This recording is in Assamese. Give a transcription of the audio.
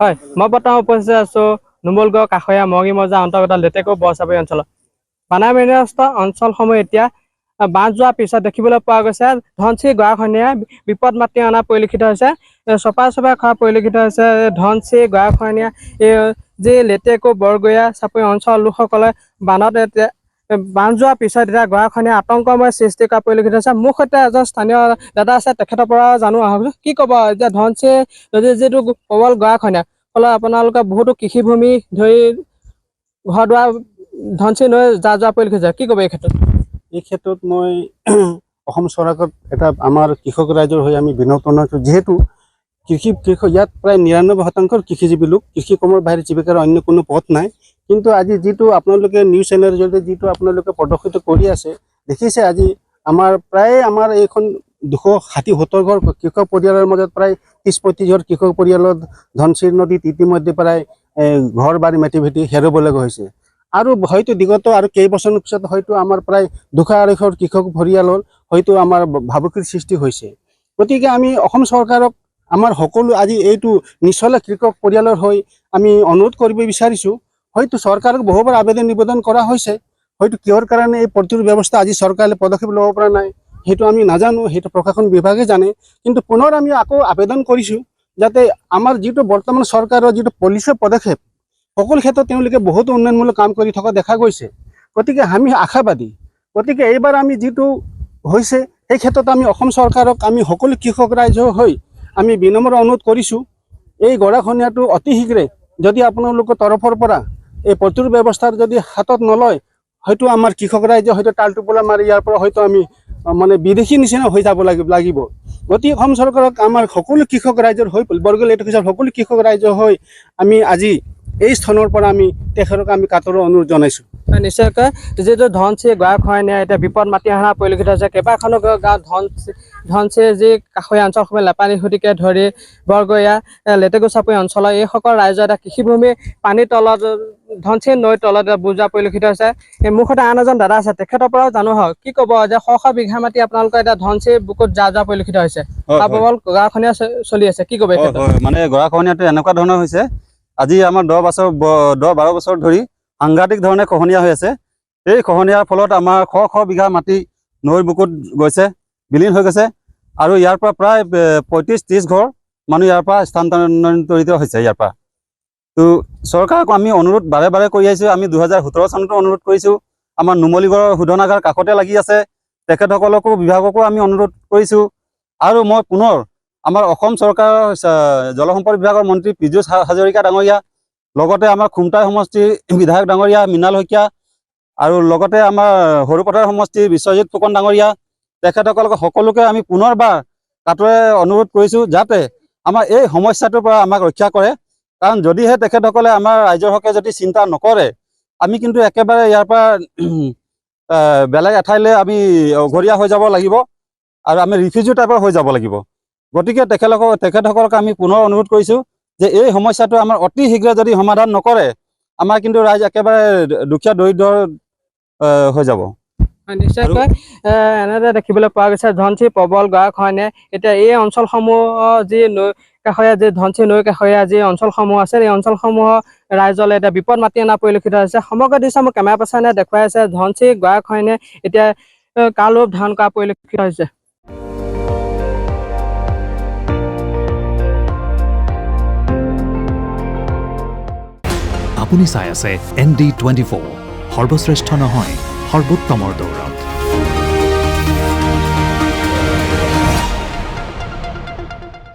হয়, মই বৰ্তমান উপস্থিত আছোঁ নুমলগড় কাষৰীয়া মৰঙি মৌজা অন্তৰ্গত লেটেকু বৰচাপৰি অঞ্চলত। বানামীগ্ৰস্ত অঞ্চলসমূহ এতিয়া বান্ধ যোৱাৰ পিছত দেখিবলৈ পোৱা গৈছে ধনশিৰি গৰাখহনীয়াই বিপদ মাতি অনা পৰিলক্ষিত হৈছে। চপাই খোৱা পৰিলক্ষিত হৈছে। ধনশিৰি গৰাখহনীয়া যি লেটেকু বৰগয়া চাপৰি অঞ্চলৰ লোকসকলে বান্ধ যোৱাৰ পিছত এতিয়া গৰাখহনীয়া আতংকময় সৃষ্টি কৰা পৰিলক্ষিত হৈছে। মোৰ সৈতে এজন স্থানীয় দাদা আছে, তেখেতৰ পৰা জানো আহক। কি ক'ব এতিয়া ধনশিৰি নদীৰ যিটো প্ৰবল গৰাখহনীয়া ফলত আপোনালোকে বহুতো কৃষিভূমি ধৰি ঘৰ দুৱাৰ ধনশিৰি নৈ যোৱা পৰিলক্ষিত হৈছে, কি ক'ব এই ক্ষেত্ৰত? মই অসম চৰকাৰত এটা আমাৰ কৃষক ৰাইজৰ হৈ আমি বিনতন হৈছোঁ। যিহেতু কৃষক ইয়াত প্ৰায় ৯৯% কৃষিজীৱী লোক, কৃষি কৰ্মৰ বাহিৰে জীৱিকাৰ অন্য কোনো পথ নাই। কিন্তু আজি যিটো আপোনালোকে নিউজ চেনেলৰ জৰিয়তে যিটো আপোনালোকে প্ৰদৰ্শিত কৰি আছে, দেখিছে আজি আমাৰ এইখন 260-70 ঘৰ কৃষক পৰিয়ালৰ মাজত প্ৰায় 30-35 ঘৰ কৃষক পৰিয়ালত ধনশিৰি নদীত ইতিমধ্যে প্ৰায় ঘৰ বাৰী মাটি ভেটি হেৰুৱাবলগীয়া হৈছে। আৰু হয়তো বিগত আৰু কেইবছৰৰ পিছত হয়তো আমাৰ প্ৰায় 200-250 কৃষক পৰিয়ালৰ হয়তো আমাৰ ভাবুকিৰ সৃষ্টি হৈছে। গতিকে আমি অসম চৰকাৰক আমাৰ সকলো আজি এইটো নিচলা কৃষক পৰিয়ালৰ হৈ আমি অনুৰোধ কৰিব বিচাৰিছোঁ। হয়তো চৰকাৰক বহুবাৰ নিবেদন কৰা হৈছে, হয়তো কিহৰ কাৰণে এই প্ৰতিৰোধ ব্যৱস্থা আজি চৰকাৰে পদক্ষেপ ল'ব পৰা নাই সেইটো আমি নাজানো, সেইটো প্ৰশাসন বিভাগে জানে। কিন্তু পুনৰ আমি আকৌ আবেদন কৰিছোঁ যাতে আমাৰ যিটো বৰ্তমান চৰকাৰৰ যিটো পলিচিৰ পদক্ষেপ সকলো ক্ষেত্ৰত তেওঁলোকে বহুতো উন্নয়নমূলক কাম কৰি থকা দেখা গৈছে। গতিকে আমি আশাবাদী। গতিকে এইবাৰ আমি যিটো হৈছে সেই ক্ষেত্ৰত আমি অসম চৰকাৰক আমি সকলো কৃষক ৰাইজৰ হৈ আমি বিনম্ৰ অনুৰোধ কৰিছোঁ, এই গৰাখহনীয়াটো অতি শীঘ্ৰে যদি আপোনালোকৰ তৰফৰ পৰা এই প্ৰতিৰোধ ব্যৱস্থাৰ যদি হাতত নলয়, হয়তো আমাৰ কৃষক ৰাইজে হয়তো তাল টোপোলা মাৰি ইয়াৰ পৰা হয়তো আমি মানে বিদেশী নিচিনা হৈ যাব লাগিব। গতিকে অসম চৰকাৰক আমাৰ সকলো কৃষক ৰাইজৰ হৈ বৰগয়া লেটেকুচাৰ সকলো কৃষক ৰাইজৰ হৈ আমি আজি এই স্থানৰ পৰা আমি তেখেতক আমি কাতৰৰ অনুৰোধ জনাইছোঁ। নিশ্চয়কৈ যিটো ধনশিৰি গৰাখহনীয়া এতিয়া বিপদ মাতি অহা পৰিলক্ষিত হৈছে। কেইবাখনো গাঁৱত ধনশিৰি যি কাষৰীয়া অঞ্চলসমূহ লেপানী সুতিকে ধৰি বৰগয়া লেটেকু চাপৰি অঞ্চলৰ এইসকল ৰাইজৰ এটা কৃষিভূমি পানীৰ তলত ধনশিৰি নৈৰ তলত বুজা পৰিলক্ষিত হৈছে। মোৰ সৈতে আন এজন দাদা আছে, তেখেতৰ পৰাও জানো হওক। কি ক'ব যে শ বিঘা মাটি আপোনালোকৰ এতিয়া ধনশিৰি বুকুত যোৱা পৰিলক্ষিত হৈছে, প্ৰবল গৰাখহনীয়া চলি আছে, কি ক'ব? মানে গৰাখহনীয়াটো এনেকুৱা ধৰণৰ হৈছে, আজি আমাৰ 10-12 বছৰ ধৰি সাংঘাতিক ধৰণে খহনীয়া হৈ আছে। এই খহনীয়াৰ ফলত আমাৰ শ বিঘা মাটি নৈৰ বুকুত গৈছে, বিলীন হৈ গৈছে। আৰু ইয়াৰ পৰা প্ৰায় 35-30 ঘৰ মানুহ ইয়াৰ পৰা স্থানান্তৰিত হৈছে। ইয়াৰ পৰা তো চৰকাৰক আমি অনুৰোধ বাৰে বাৰে কৰি আহিছোঁ। আমি 2017 চনতো অনুৰোধ কৰিছোঁ। আমাৰ নুমলীগড়ৰ শোধনাগাৰ কাষতে লাগি আছে, তেখেতসকলকো বিভাগকো আমি অনুৰোধ কৰিছোঁ। আৰু মই পুনৰ আমাৰ অসম চৰকাৰৰ জলসম্পদ বিভাগৰ মন্ত্ৰী পীযুষ হাজৰিকা ডাঙৰীয়া, লগতে আমাৰ খুমটাই সমষ্টিৰ বিধায়ক ডাঙৰীয়া মৃণাল শইকীয়া, আৰু লগতে আমাৰ সৰুপথাৰ সমষ্টিৰ বিশ্বজিৎ ফুকন ডাঙৰীয়া, তেখেতসকলক সকলোকে আমি পুনৰবাৰ কাটৰে অনুৰোধ কৰিছোঁ যাতে আমাৰ এই সমস্যাটোৰ পৰা আমাক ৰক্ষা কৰে। কাৰণ যদিহে তেখেতসকলে আমাৰ ৰাইজৰ হকে যদি চিন্তা নকৰে, আমি কিন্তু একেবাৰে ইয়াৰ পৰা বেলেগ এঠাইলৈ আমি অঘৰীয়া হৈ যাব লাগিব আৰু আমি ৰিফিউজি টাইপৰ হৈ যাব লাগিব। গতিকে তেখেতসকলক আমি পুনৰ অনুৰোধ কৰিছোঁ যে এই সমস্যাটো আমাৰ অতি শীঘ্ৰে যদি সমাধান নকৰে, আমাৰ কিন্তু ৰাইজ একেবাৰে দুখীয়া দৰিদ্ৰ হৈ যাব। নিশ্চয়কৈ এনেদৰে দেখিবলৈ পোৱা গৈছে ধনশিৰি প্ৰবল গৰাখহনীয়াই এতিয়া এই অঞ্চলসমূহ যি নৈ কাষৰীয়া যি ধনশিৰি নৈ কাষৰীয়া যি অঞ্চলসমূহ আছে, এই অঞ্চলসমূহৰ ৰাইজলৈ এতিয়া বিপদ মাতি অনা পৰিলক্ষিত হৈছে। সমগ্ৰ দৃশ্য মোৰ কেমেৰা পাৰ্চনে দেখুৱাই আছে ধনশিৰি গৰাখহনীয়াই এতিয়া কাল ৰূপ ধাৰণ কৰা পৰিলক্ষিত হৈছে। আপুনি চাই আছে ND24, সৰ্বশ্ৰেষ্ঠ নহয় সৰ্বোত্তমৰ দৌৰ।